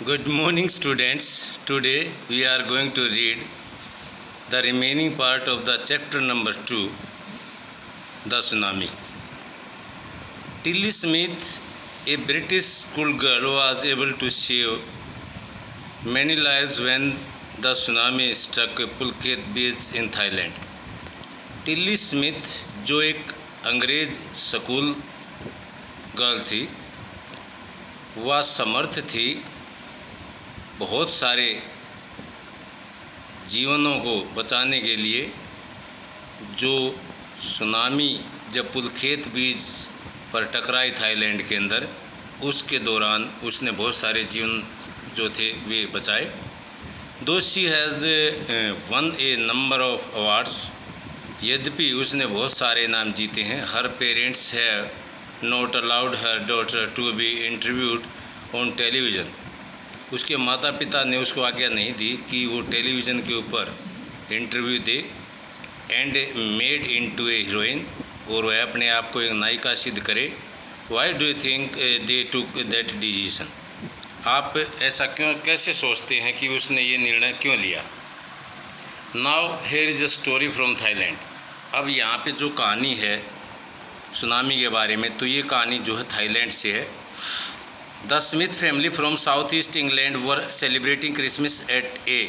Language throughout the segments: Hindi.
Good morning, students. Today we are going to read the remaining part of the chapter number 2, The Tsunami. Tilly Smith, a British schoolgirl, was able to save many lives when the tsunami struck Phuket Beach in Thailand. Tilly Smith, जो एक अंग्रेज स्कूल गर्ल थी, वह समर्थ थी बहुत सारे जीवनों को बचाने के लिए। जो सुनामी जब पुलखेत बीच पर टकराई थाईलैंड के अंदर, उसके दौरान उसने बहुत सारे जीवन जो थे वे बचाए। Though she has won a number of awards, यद्यपि उसने बहुत सारे इनाम जीते हैं। Her parents have not allowed her daughter to be interviewed on television, उसके माता पिता ने उसको आज्ञा नहीं दी कि वो टेलीविज़न के ऊपर interview they. And made into A heroine, और वह अपने आप को एक नायिका सिद्ध करे। Why do you think they took that decision, आप ऐसा कैसे सोचते हैं कि उसने ये निर्णय क्यों लिया। Now here is a story from Thailand. अब यहाँ पे जो कहानी है सुनामी के बारे में, तो ये कहानी जो है थाईलैंड से है। The Smith family from south east England were celebrating Christmas at a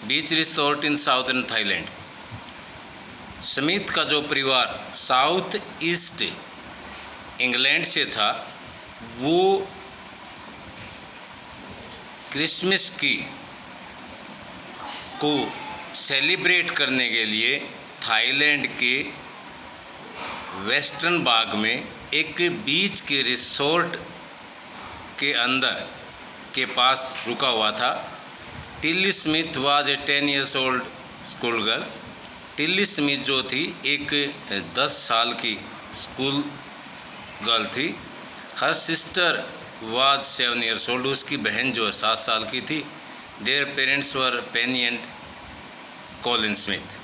beach resort in southern Thailand. Smith का जो परिवार साउथ ईस्ट इंग्लैंड से था, वो क्रिसमस को सेलिब्रेट करने के लिए थाईलैंड के वेस्टर्न भाग में एक बीच के रिसोर्ट के अंदर के पास रुका हुआ था। Tilly Smith was a 10 years old school girl. Tilly Smith जो थी एक 10 साल की स्कूल गर्ल थी। Her sister was 7 years old, उसकी बहन जो 7 साल की थी। Their parents were Penney and Colin Smith,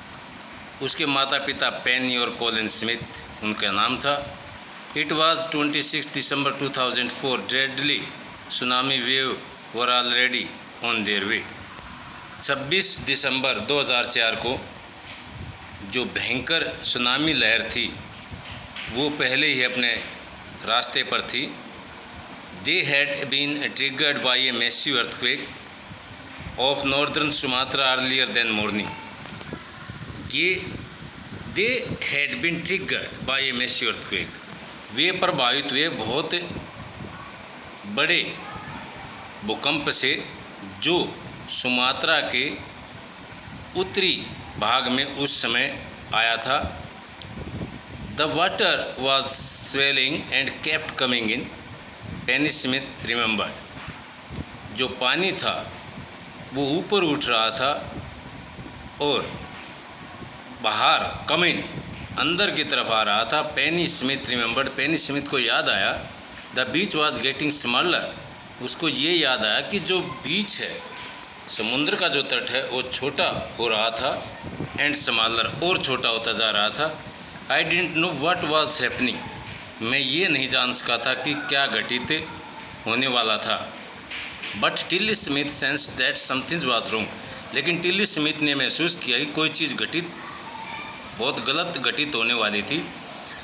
उसके माता पिता पेनी और कॉलिन स्मिथ उनका नाम था। It was 26 December 2004, deadly tsunami wave were already on their way. 26 दिसंबर 2004 को जो भयंकर सुनामी लहर थी वो पहले ही अपने रास्ते पर थी। They had been triggered by a massive earthquake off northern Sumatra earlier then morning. ये they had been triggered by a massive earthquake, वे प्रभावित हुए बहुत बड़े भूकंप से जो सुमात्रा के उत्तरी भाग में उस समय आया था। The water was swelling and kept coming in, Penney Smith remembered. जो पानी था वो ऊपर उठ रहा था और बाहर कमिंग अंदर की तरफ आ रहा था। पेनी स्मिथ रिमेंबर्ड, पेनी स्मिथ को याद आया। The beach was getting smaller, उसको ये याद आया कि जो बीच है, समुद्र का जो तट है, वो छोटा हो रहा था। एंड स्मॉलर, और छोटा होता जा रहा था। I didn't know what was happening, मैं ये नहीं जान सका था कि क्या घटित होने वाला था। But Tilly Smith sensed that something was wrong, लेकिन टिल्ली स्मिथ ने महसूस किया कि कोई चीज़ बहुत गलत घटित होने वाली थी।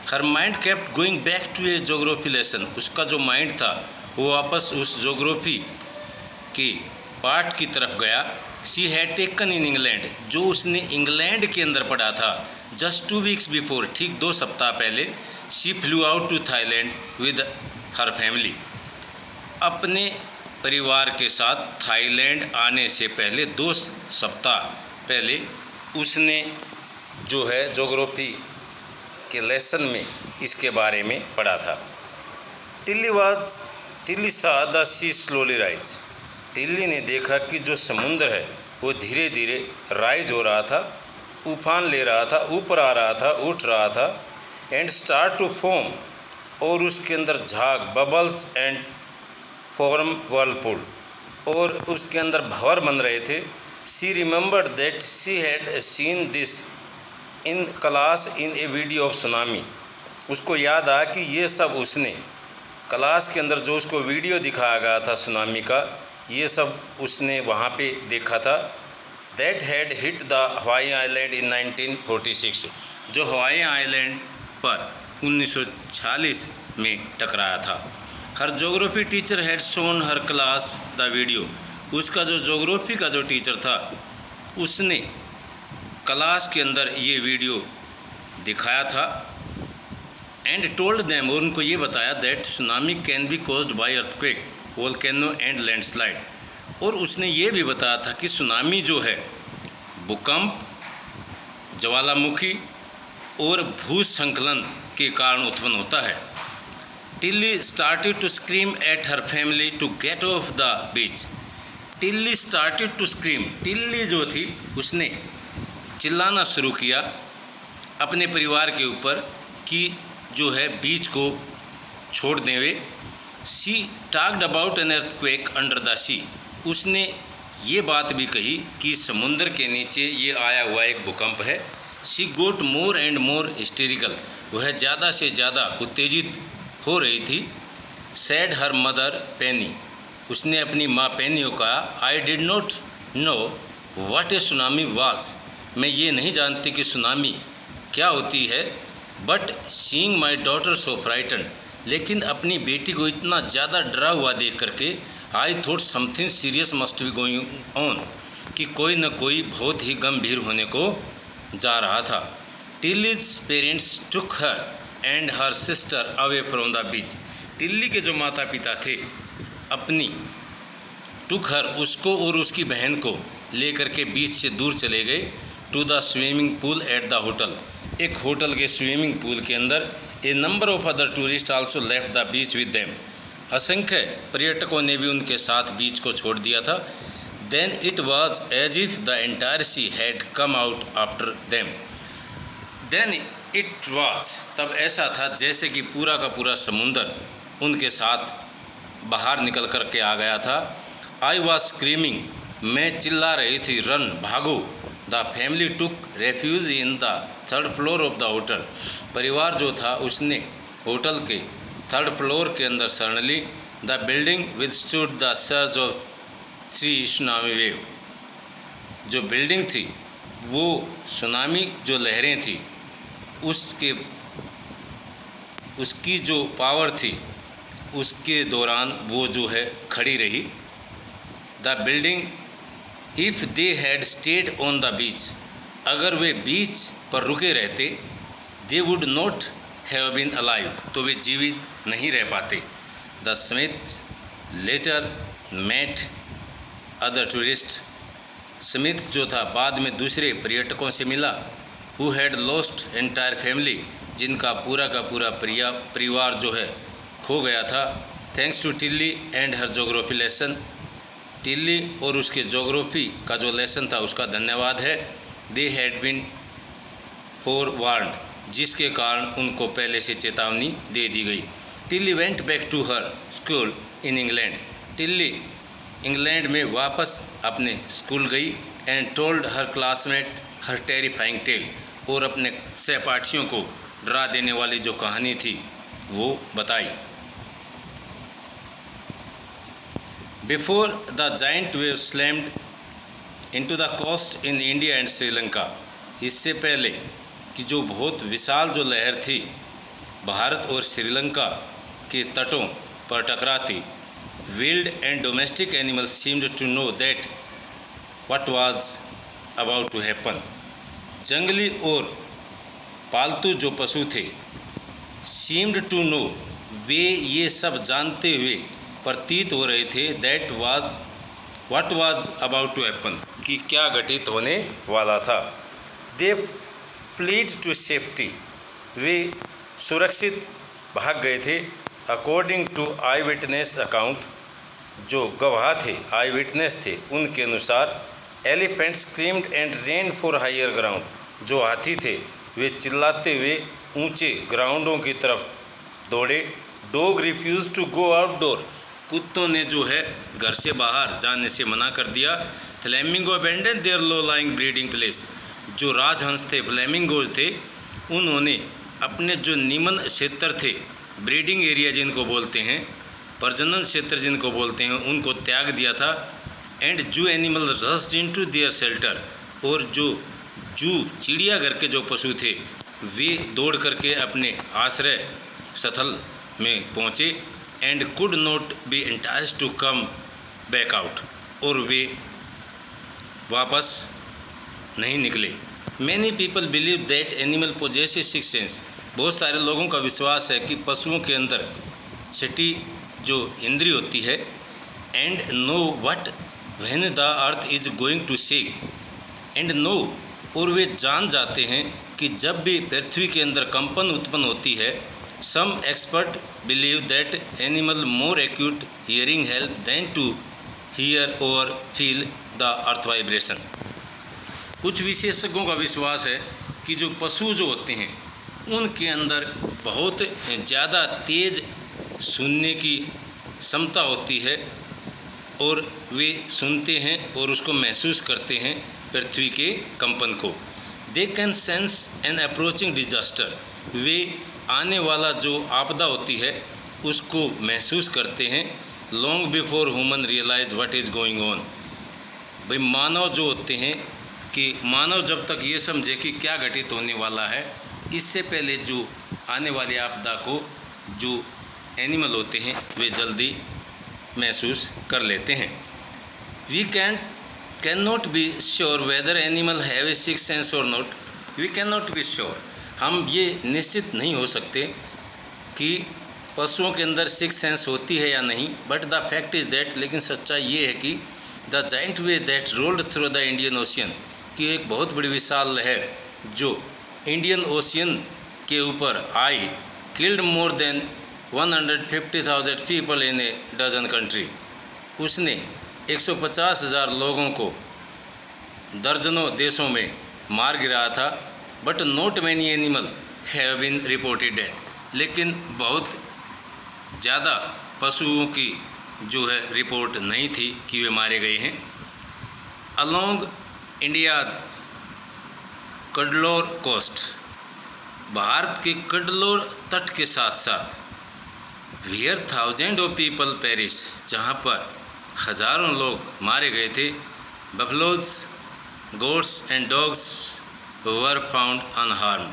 Her mind kept going back to a geography lesson, उसका जो माइंड था वो वापस उस ज्योग्राफी के पाठ की तरफ गया। She had taken in England, जो उसने इंग्लैंड के अंदर पढ़ा था। जस्ट 2 weeks बिफोर, ठीक 2 सप्ताह पहले, she flew out to Thailand with her family. अपने परिवार के साथ थाईलैंड आने से पहले 2 सप्ताह पहले उसने जो है ज्योग्राफी के लेसन में इसके बारे में पढ़ा था। टिल्ली सा द सी स्लोली राइज, टिल्ली ने देखा कि जो समुद्र है वो धीरे धीरे राइज हो रहा था, उफान ले रहा था, ऊपर आ रहा था, उठ रहा था। एंड स्टार्ट टू फॉर्म, और उसके अंदर झाग, बबल्स एंड फॉर्म वर्लपूल, और उसके अंदर भंवर बन रहे थे। She remembered that she had seen this in class in A video of tsunami, उसको याद आया कि ये सब उसने क्लास के अंदर जो उसको वीडियो दिखाया गया था सुनामी का, ये सब उसने वहाँ पे देखा था। That had hit the Hawaii island in 1946, जो हवाई आइलैंड पर 1946 में टकराया था। Her geography teacher had shown her class the video, उसका जो ज्योग्राफी का जो टीचर था उसने क्लास के अंदर ये वीडियो दिखाया था। एंड टोल्ड देम, और उनको ये बताया that tsunami can be caused by earthquake, volcano and landslide, और उसने ये भी बताया था कि सुनामी जो है भूकंप, ज्वालामुखी और भूस्खलन के कारण उत्पन्न होता है। Tilly started to scream at her family to get off the beach. Tilly started to scream, Tilly जो थी उसने चिल्लाना शुरू किया अपने परिवार के ऊपर कि जो है बीच को छोड़ दें वे। She talked about an earthquake under the sea, उसने ये बात भी कही कि समुद्र के नीचे ये आया हुआ एक भूकंप है। She got more and more hysterical, वह ज़्यादा से ज़्यादा उत्तेजित हो रही थी। सैड हर मदर पेनी, उसने अपनी माँ पेनी को कहा I did not know what A tsunami was, मैं ये नहीं जानती कि सुनामी क्या होती है। But seeing my daughter so frighten, लेकिन अपनी बेटी को इतना ज़्यादा डरा हुआ देख करके I thought something serious must be going on, कि कोई न कोई बहुत ही गंभीर होने को जा रहा था। Tilly's parents took her and her sister away from the beach, Tilly के जो माता पिता थे अपनी टुक हर, उसको और उसकी बहन को लेकर के बीच से दूर चले गए। To the swimming pool at the hotel, एक होटल के स्विमिंग पूल के अंदर। A number of other tourists also left the beach with them, असंख्य पर्यटकों ने भी उनके साथ बीच को छोड़ दिया था। Then it was as if the entire sea had come out after them, then it was, तब ऐसा था जैसे कि पूरा का पूरा समुंदर उनके साथ बाहर निकल कर के आ गया था। आई वॉज स्क्रीमिंग, मैं चिल्ला रही थी, रन भागो। The family took refuge in the third floor of the hotel, परिवार जो था उसने होटल के थर्ड फ्लोर के अंदर शरण ली। The building withstood the surge of 3 tsunami wave, जो बिल्डिंग थी वो सुनामी जो लहरें थी उसकी जो पावर थी उसके दौरान वो जो है खड़ी रही। The building if they had stayed on the beach, अगर वे बीच पर रुके रहते, they would not have been alive, तो वे जीवित नहीं रह पाते। The Smith later met other tourist, Smith जो था बाद में दूसरे पर्यटकों से मिला। Who had lost entire family, जिनका पूरा का पूरा परिवार जो है खो गया था। Thanks to Tilly and her geography lesson, Tilly और उसके जोग्राफी का जो लेसन था उसका धन्यवाद है। They had been forewarned, जिसके कारण उनको पहले से चेतावनी दे दी गई। Tilly went back to her school in England, Tilly England में वापस अपने स्कूल गई। And told her classmate her terrifying tale, और अपने सहपाठियों को डरा देने वाली जो कहानी थी वो बताई। Before the giant wave slammed into the coast in India and Sri Lanka, इससे पहले कि जो बहुत विशाल जो लहर थी भारत और श्रीलंका के तटों पर टकराती, wild and domestic animals seemed to know that what was about to happen, जंगली और पालतू जो पशु थे सीम्ड टू नो, वे ये सब जानते हुए प्रतीत हो रहे थे that was what was about to happen, कि क्या घटित होने वाला था। दे फ्लीड टू सेफ्टी, वे सुरक्षित भाग गए थे। According to eye witness account, जो गवाह थे आई विटनेस थे उनके अनुसार, elephant screamed and ran for higher ground, जो हाथी थे वे चिल्लाते हुए ऊंचे ग्राउंडों की तरफ दौड़े। Dog refuse to go outdoor, कुत्तों ने जो है घर से बाहर जाने से मना कर दिया। Flamingo abandon their low lying breeding place, जो राजहंस थे फ्लेमिंगोज थे, उन्होंने अपने जो निमन क्षेत्र थे, ब्रीडिंग एरिया जिनको बोलते हैं, प्रजनन क्षेत्र जिनको बोलते हैं उनको त्याग दिया था। एंड जू animal rushed into their shelter, और जो जू चिड़ियाघर के जो पशु थे वे दौड़ करके अपने आश्रय स्थल में पहुँचे। And could not be enticed to come back out, और वे वापस नहीं निकले। Many people believe that animal possesses six sense, बहुत सारे लोगों का विश्वास है कि पशुओं के अंदर छठी जो इंद्री होती है। And know what when the earth is going to shake, and know, और वे जान जाते हैं कि जब भी पृथ्वी के अंदर कंपन उत्पन्न होती है। Some expert believe that animal more acute hearing help them to hear or feel the earth vibration. कुछ विशेषज्ञों का विश्वास है कि जो पशु जो होते हैं उनके अंदर बहुत ज़्यादा तेज सुनने की क्षमता होती है, और वे सुनते हैं और उसको महसूस करते हैं पृथ्वी के कंपन को। They can sense an approaching disaster, वे आने वाला जो आपदा होती है उसको महसूस करते हैं। Long before human realize what is going on, भाई मानव जो होते हैं कि मानव जब तक ये समझे कि क्या घटित होने वाला है, इससे पहले जो आने वाली आपदा को जो एनिमल होते हैं वे जल्दी महसूस कर लेते हैं। We can not be sure whether animal have a six sense or not, we can not be sure, हम ये निश्चित नहीं हो सकते कि पशुओं के अंदर सिक्स सेंस होती है या नहीं। But the fact is that, लेकिन सच्चाई ये है कि the giant way that rolled through the Indian ocean, कि एक बहुत बड़ी विशाल लहर जो इंडियन ओशियन के ऊपर आई, killed more than 150,000 people in a dozen country, उसने 150,000 लोगों को दर्जनों देशों में मार गिराया था। But not many animal have been reported death, लेकिन बहुत ज़्यादा पशुओं की जो है रिपोर्ट नहीं थी कि वे मारे गए हैं। अलोंग इंडिया कडलोर कोस्ट, भारत के कडलोर तट के साथ साथ, where thousand of people perish, जहाँ पर हजारों लोग मारे गए थे। Buffaloes, goats and dogs were found unharmed,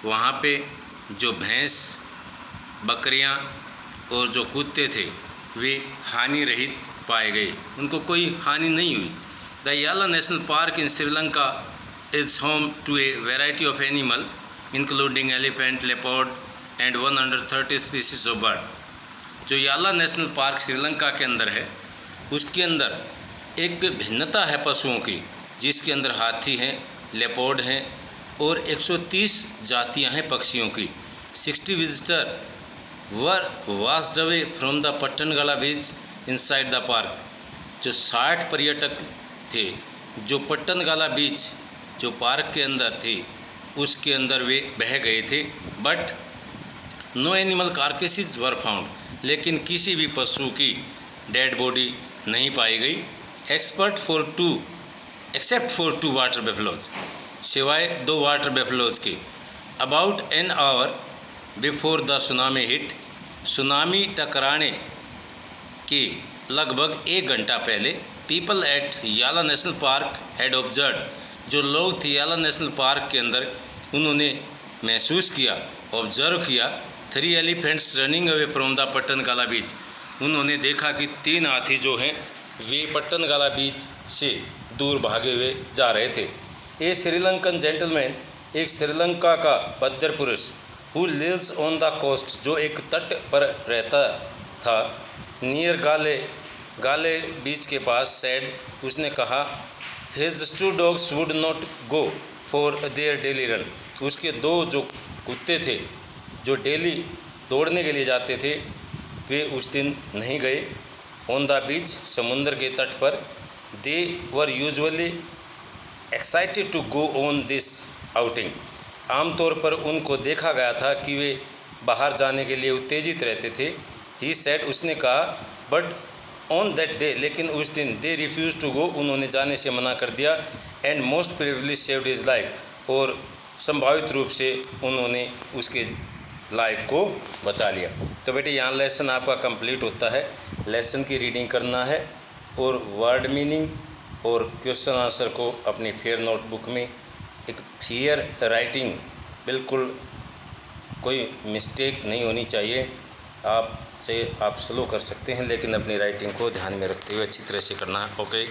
वहाँ पे जो भैंस, बकरियाँ और जो कुत्ते थे वे हानि रहित पाए गए, उनको कोई हानि नहीं हुई। The Yala national park in Sri Lanka is home to a variety of animal including elephant, leopard and 130 species of bird. जो याला नेशनल पार्क श्रीलंका के अंदर है उसके अंदर एक भिन्नता है पशुओं की, जिसके अंदर हाथी हैं, लेपर्ड हैं और 130 जातियां हैं पक्षियों की। 60 visitor were washed away from the Patanangala beach inside the park, जो 60 पर्यटक थे जो पट्टनगला बीच जो पार्क के अंदर थे उसके अंदर वे बह गए थे। But no animal carcasses were found, लेकिन किसी भी पशु की डेड बॉडी नहीं पाई गई। Except for two water buffaloes, सिवाय 2 वाटर बेफलोज के। About an hour before the tsunami hit, tsunami टकराने के लगभग 1 घंटा पहले, people at Yala national park had observe, जो लोग थे याला नेशनल पार्क के अंदर उन्होंने महसूस किया, ऑब्जर्व किया 3 elephants running away from the Patanangala beach, उन्होंने देखा कि 3 हाथी जो हैं वे पट्टनगला बीच से दूर भागे हुए जा रहे थे। ए श्रीलंकन जेंटलमैन, एक श्रीलंका का बद्दर पुरुष, who lives on the coast, जो एक तट पर रहता था, नियर गाले बीच के पास, सैड, उसने कहा, his 2 dogs would not go for their daily run, उसके 2 जो कुत्ते थे जो डेली दौड़ने के लिए जाते थे वे उस दिन नहीं गए। ऑन द बीच, समुद्र के तट पर, they were usually excited to go on this outing, आमतौर पर उनको देखा गया था कि वे बाहर जाने के लिए उत्तेजित रहते थे। ही सेड, उसने कहा, बट ऑन दैट डे, लेकिन उस दिन, दे रिफ्यूज टू गो, उन्होंने जाने से मना कर दिया। And most probably saved his life, और संभावित रूप से उन्होंने उसके लाइफ को बचा लिया। तो बेटे यहाँ लेसन आपका कंप्लीट होता है। लेसन की रीडिंग करना है और वर्ड मीनिंग और क्वेश्चन आंसर को अपनी फेयर नोटबुक में एक फेयर राइटिंग, बिल्कुल कोई मिस्टेक नहीं होनी चाहिए। आप स्लो कर सकते हैं लेकिन अपनी राइटिंग को ध्यान में रखते हुए अच्छी तरह से करना है। ओके।